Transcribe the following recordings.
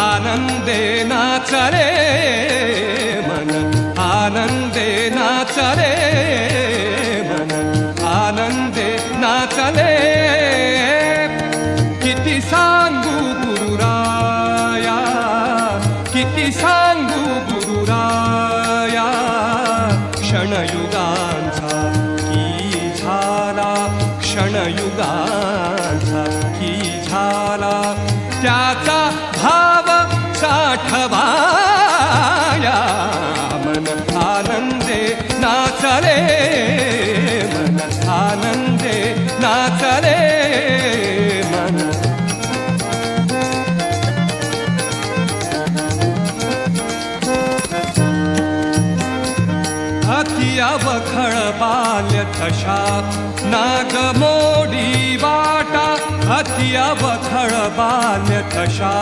आनंदे नाचरे मन आनंदे नाचरे मन आनंदे नाचले किती सांगू गुरुराया किती सांगू गुरुराया क्षणयुगांचा की झाला क्षणयुगांचा की झाला त्याचा भाव साठवाया मन आनंदे नाचले मन आनंदे नाचले मन अति अवखळ बाल्य तशा नागमोडी वाटा अति अवखळ बाल्य तशा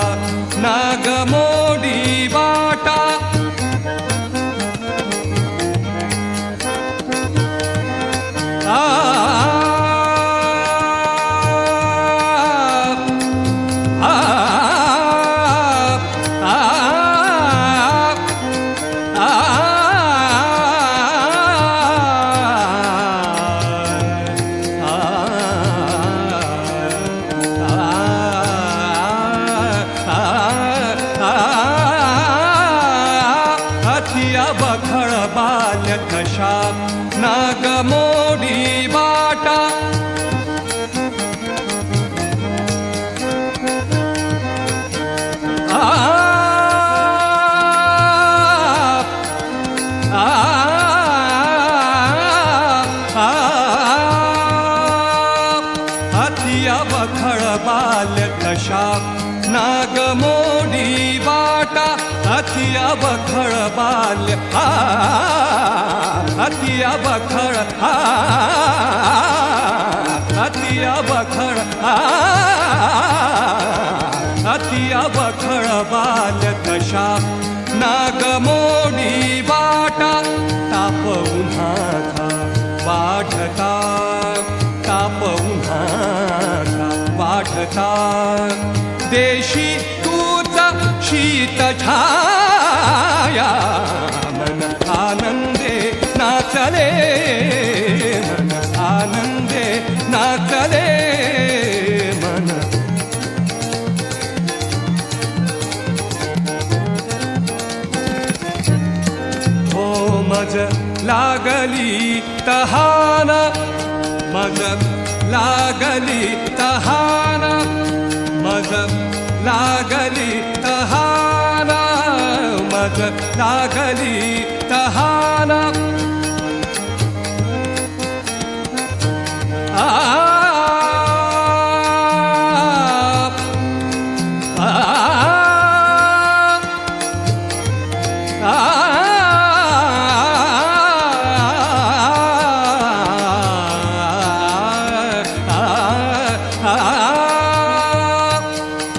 नागमोडी वाटा अवखळ बाल्य कशा नागमोडी वाटा अति अवखळ बाल्य कशा नागमोडी वाटा अति अवखळ बाल्य अति अवखळ अति अवखळ अति अवखळ बाल्य कशा नागमोडी वाटा ताप उन्हाचा वाढता ताप उन्हाचा वाढता देशी शीत छाया मन आनंदे नाचले मन आनंदे नाचले मन हो मज लागली तहान मज लागली तहान मज लागली तहाना मज लागली तहाना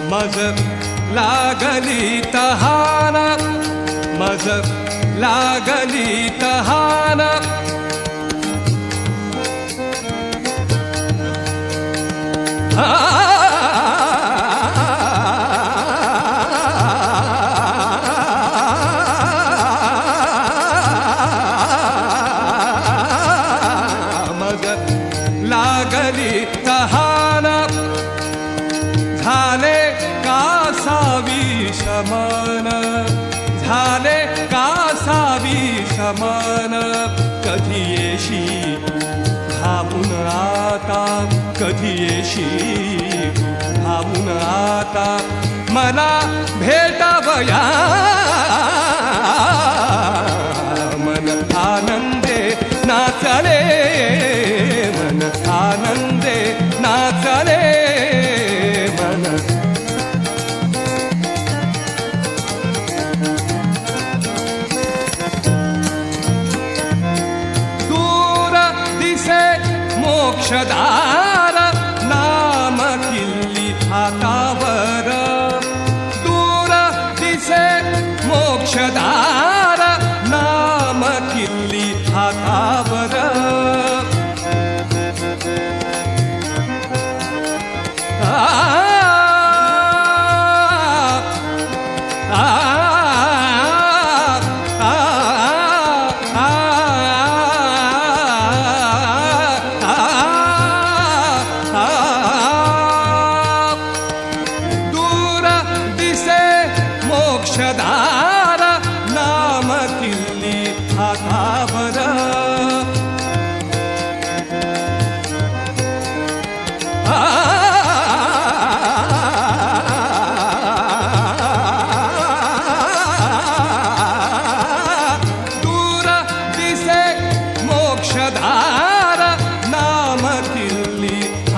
मज लागली तहाना मज लागली तहाना मज लागली तहाना झाले कासावी शमन झाले कासावी शमन कधी येशी धावून आता कधी येशी धावून आता मला भेटावया मन आनंदे नाचले मन आनंदे नाचले मन मोक्षदार नाम किल्ली हातावर दूर दिसे मोक्षदार नाम किल्ली हातावर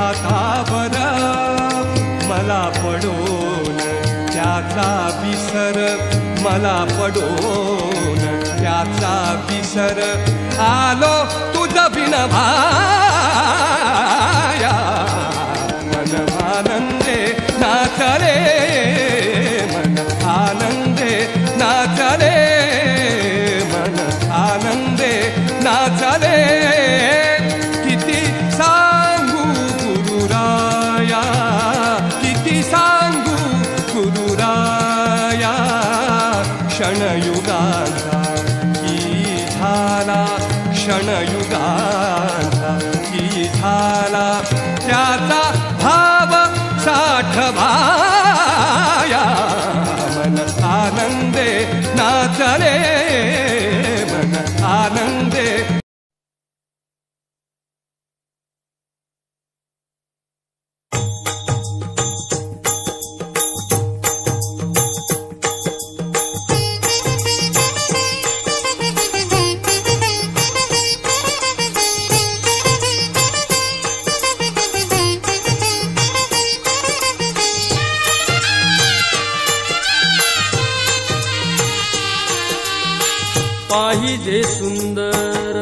हातावर मला पडोन त्याचा विसर मला पडोन त्याचा विसर आलो तुझ बिन भाया मन आनंदे नाचले मन आनंदे नाचले मन आनंदे नाचले किती सांगू गुरुराया किती सांगू गुरुराया क्षणयुगांचा की झाला क्षणयुगांचा की झाला त्याचा भाव साठवाया मन आनंदे नाचले मन आनंदे पाहिजे सुंदर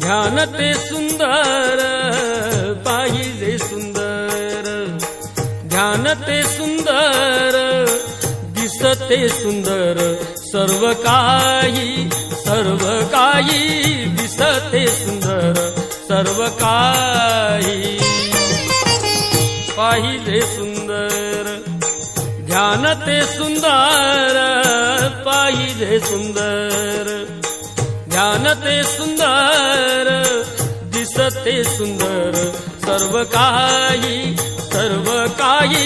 ध्यान ते सुंदर पाहिजे सुंदर ध्यान ते सुंदर दिसते सुंदर सर्व काही दिसते सुंदर सर्व काही पाहिजे सुंदर ध्यान ते सुंदर पाहिजे सुंदर ध्यान ते सुंदर दिसते सुंदर सर्व काही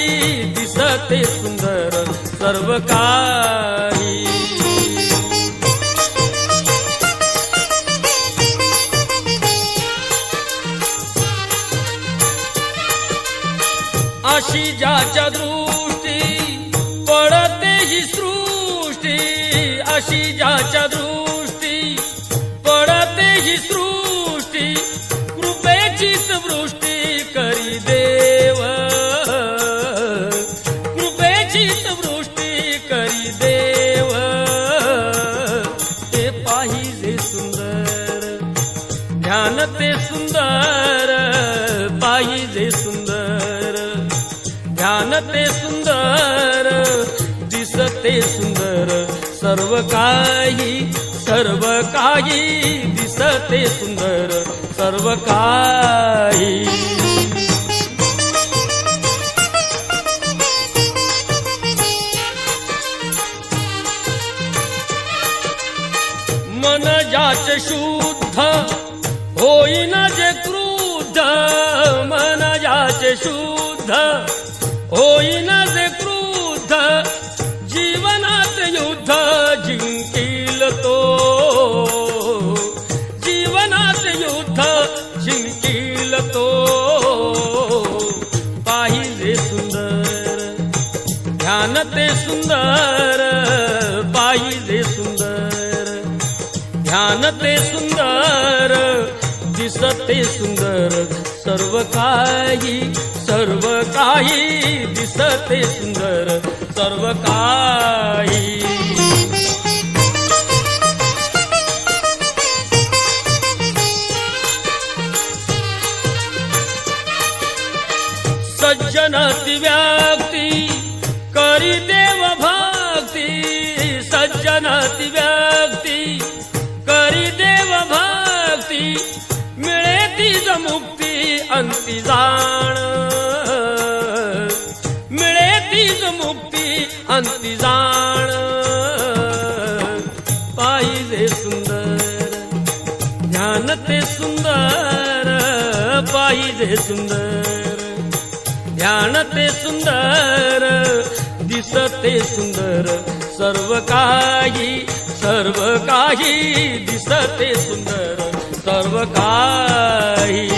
दिसते सुंदर सर्व काही अशी ज्याच्या दृष्टी पडते ही सृष्टी अशी ज्याच्या दृष्टी पडते ही सृष्टी कृपेचीच वृष्टी करी देव कृपेचीच वृष्टी करी देव ते पाहिजे सुंदर ध्यान ते सुंदर पाहिजे सुंदर ध्यान ते सुंदर दिसते सुंदर सर्व काही दिसते सुंदर सर्व काही मन ज्याचे शुद्ध होईन जे क्रुद्ध मन ज्याचे शुद्ध होईन जे क्रुद्ध जीवनात युद्ध जिंकील तो जीवनात युद्ध जिंकील तो पाहिजे सुंदर ध्यान ते सुंदर पाहिजे सुंदर ध्यान ते सुंदर दिसते सुंदर सर्व काही दिसते सुंदर सर्व काही सज्जनाती व्यक्ती करी देव भक्ती सज्जनाती व्यक्ती करी देव भक्ती मिळे तीच मुक्ती अंती जाण मिळे तीच मुक्ती अंती जाण पाहिजे सुंदर ध्यान ते सुंदर पाहिजे सुंदर ध्यान ते सुंदर दिसते सुंदर सर्व काही दिसते सुंदर सर्व काही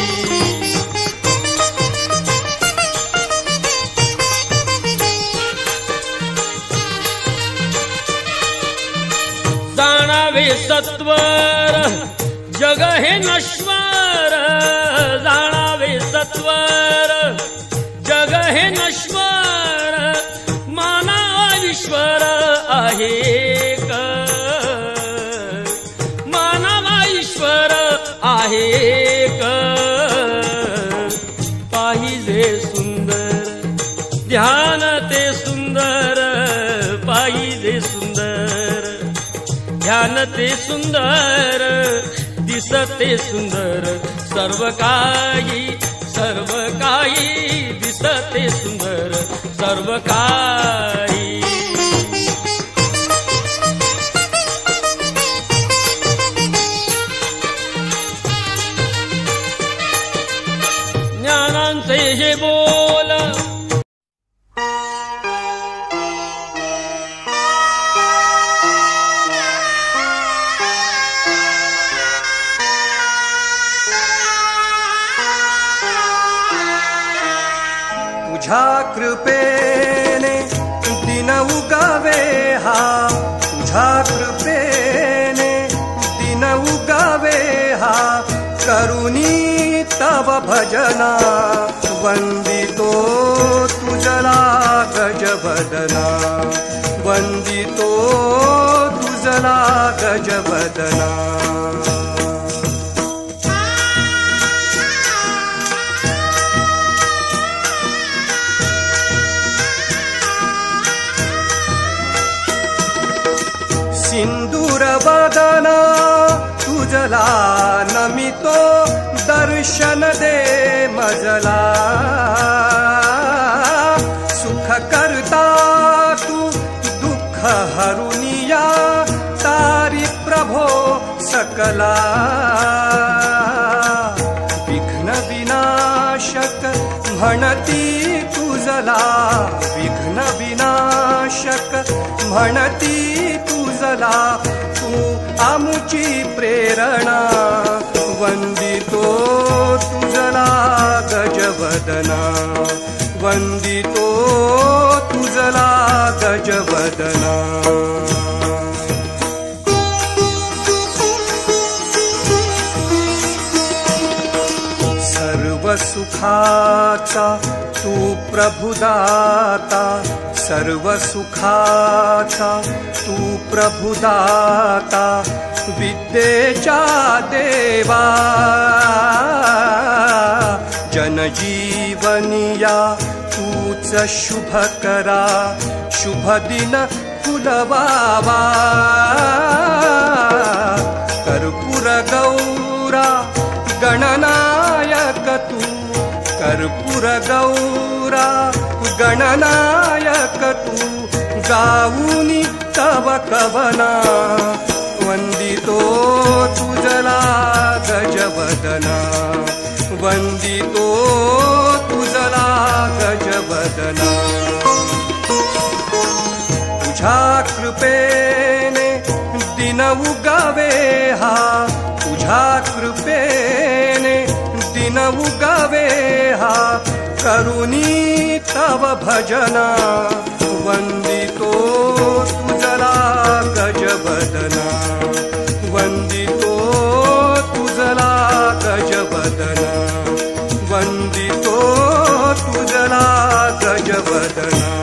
जाणावे सत्वर जग हे नश्वर जाणावे सत्वर जाणते सुंदर दिसते सुंदर सर्व काही दिसते सुंदर सर्व काही. ज्ञानांचे हे बोल तुझ्या कृपेने दिन उगावे हा, तुझ्या कृपेने दिन उगावे हा, करुणी तव भजना वंदितो तुझला गजवदना, वंदितो तुझला गजवदना. सिंदूर वदना तुझला नमितो दर्शन दे मजला, सुख करता तू दुःख हरुनिया तारी प्रभो सकला. विघ्न विनाशक म्हणती तुझला, विघ्न विनाशक म्हणती तुझला, तू आमुची प्रेरणा वंदितो तुझला गजवदना, वंदितो तुझला गजवदना. सर्व सुखाचा तू प्रभुदाता, सर्व सुखाचा तू प्रभुदाता, विद्येच्या देवा जनजीवनिया तूच शुभ करा, शुभ दिन फुलवावा. कर्पूर गौरा गणनायक तू, कर्पूर गौरा गणनायक तू, गाऊनी तव कवना वंदितो तुझला गजवदना, वंदितो तुझला गजवदना. तुझ्या कृपेने दिन उगावे हा, तुझ्या कृपेने दिन उगावे हा, करुणी तव भजना वंदितो तुझला गजवदना, वंदितो तुझला गजवदना, वंदितो तुझला गजवदना.